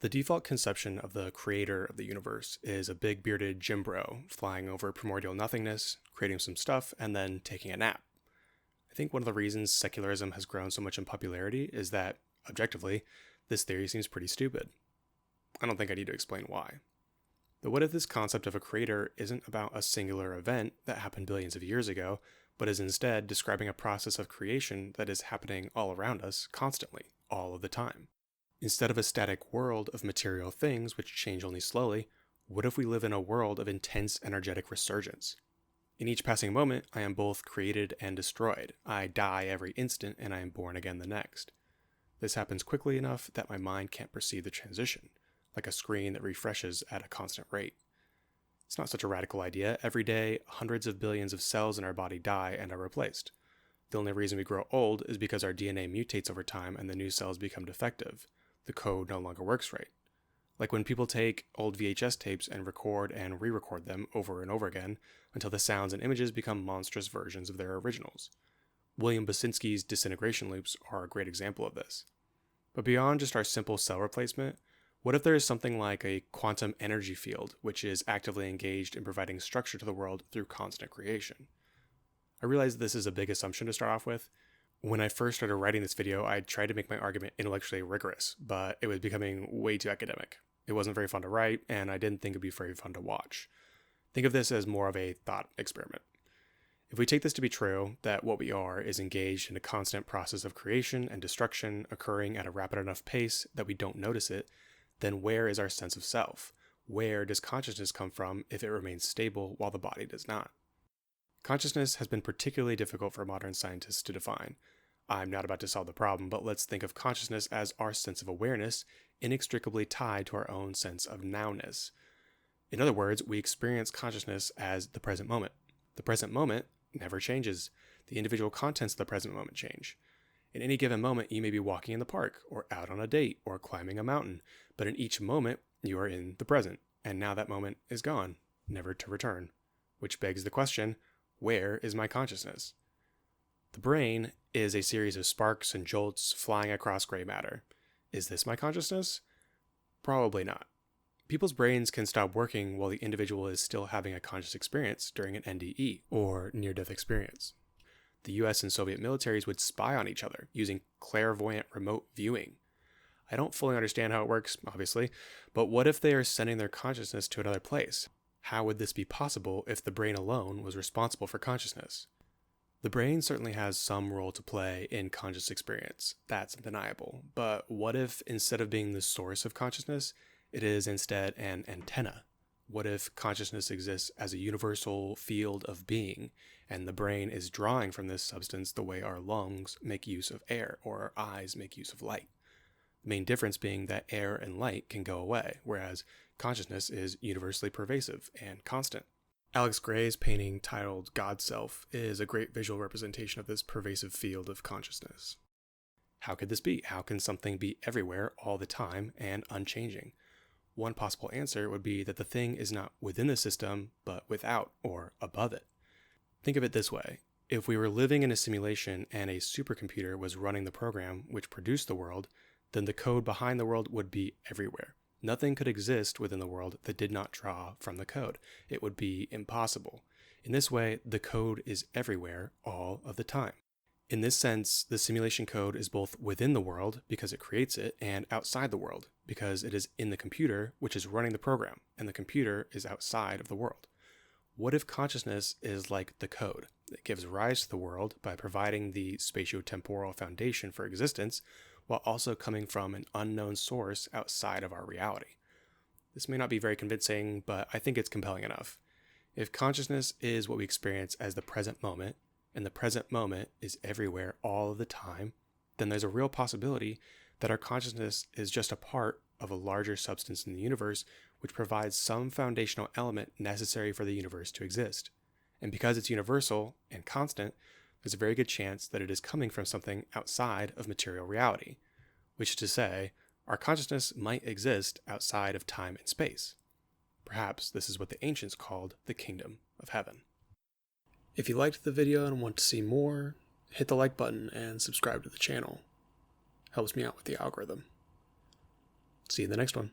The default conception of the creator of the universe is a big bearded gym bro flying over primordial nothingness, creating some stuff, and then taking a nap. I think one of the reasons secularism has grown so much in popularity is that, objectively, this theory seems pretty stupid. I don't think I need to explain why. But what if this concept of a creator isn't about a singular event that happened billions of years ago, but is instead describing a process of creation that is happening all around us constantly, all of the time? Instead of a static world of material things which change only slowly, what if we live in a world of intense energetic resurgence? In each passing moment, I am both created and destroyed. I die every instant and I am born again the next. This happens quickly enough that my mind can't perceive the transition, like a screen that refreshes at a constant rate. It's not such a radical idea. Every day, hundreds of billions of cells in our body die and are replaced. The only reason we grow old is because our DNA mutates over time and the new cells become defective. The code no longer works right. Like when people take old VHS tapes and record and re-record them over and over again until the sounds and images become monstrous versions of their originals. William Basinski's disintegration loops are a great example of this. But beyond just our simple cell replacement, what if there is something like a quantum energy field which is actively engaged in providing structure to the world through constant creation? I realize this is a big assumption to start off with. When I first started writing this video, I tried to make my argument intellectually rigorous, but it was becoming way too academic. It wasn't very fun to write, and I didn't think it'd be very fun to watch. Think of this as more of a thought experiment. If we take this to be true, that what we are is engaged in a constant process of creation and destruction occurring at a rapid enough pace that we don't notice it, then where is our sense of self? Where does consciousness come from if it remains stable while the body does not? Consciousness has been particularly difficult for modern scientists to define. I'm not about to solve the problem, but let's think of consciousness as our sense of awareness, inextricably tied to our own sense of nowness. In other words, we experience consciousness as the present moment. The present moment never changes. The individual contents of the present moment change. In any given moment, you may be walking in the park, or out on a date, or climbing a mountain, but in each moment, you are in the present, and now that moment is gone, never to return. Which begs the question, where is my consciousness? The brain is a series of sparks and jolts flying across gray matter. Is this my consciousness? Probably not. People's brains can stop working while the individual is still having a conscious experience during an NDE, or near-death experience. The US and Soviet militaries would spy on each other using clairvoyant remote viewing. I don't fully understand how it works, obviously, but what if they are sending their consciousness to another place? How would this be possible if the brain alone was responsible for consciousness? The brain certainly has some role to play in conscious experience, that's undeniable, but what if instead of being the source of consciousness, it is instead an antenna? What if consciousness exists as a universal field of being, and the brain is drawing from this substance the way our lungs make use of air, or our eyes make use of light? The main difference being that air and light can go away, whereas consciousness is universally pervasive and constant. Alex Gray's painting titled God Self is a great visual representation of this pervasive field of consciousness. How could this be? How can something be everywhere all the time and unchanging? One possible answer would be that the thing is not within the system, but without or above it. Think of it this way. If we were living in a simulation and a supercomputer was running the program which produced the world, then the code behind the world would be everywhere. Nothing could exist within the world that did not draw from the code. It would be impossible. In this way, the code is everywhere all of the time. In this sense, the simulation code is both within the world because it creates it and outside the world because it is in the computer which is running the program and the computer is outside of the world. What if consciousness is like the code that gives rise to the world by providing the spatiotemporal foundation for existence while also coming from an unknown source outside of our reality? This may not be very convincing, but I think it's compelling enough. If consciousness is what we experience as the present moment, and the present moment is everywhere all of the time, then there's a real possibility that our consciousness is just a part of a larger substance in the universe which provides some foundational element necessary for the universe to exist. And because it's universal and constant, there's a very good chance that it is coming from something outside of material reality, which is to say, our consciousness might exist outside of time and space. Perhaps this is what the ancients called the kingdom of heaven. If you liked the video and want to see more, hit the like button and subscribe to the channel. Helps me out with the algorithm. See you in the next one.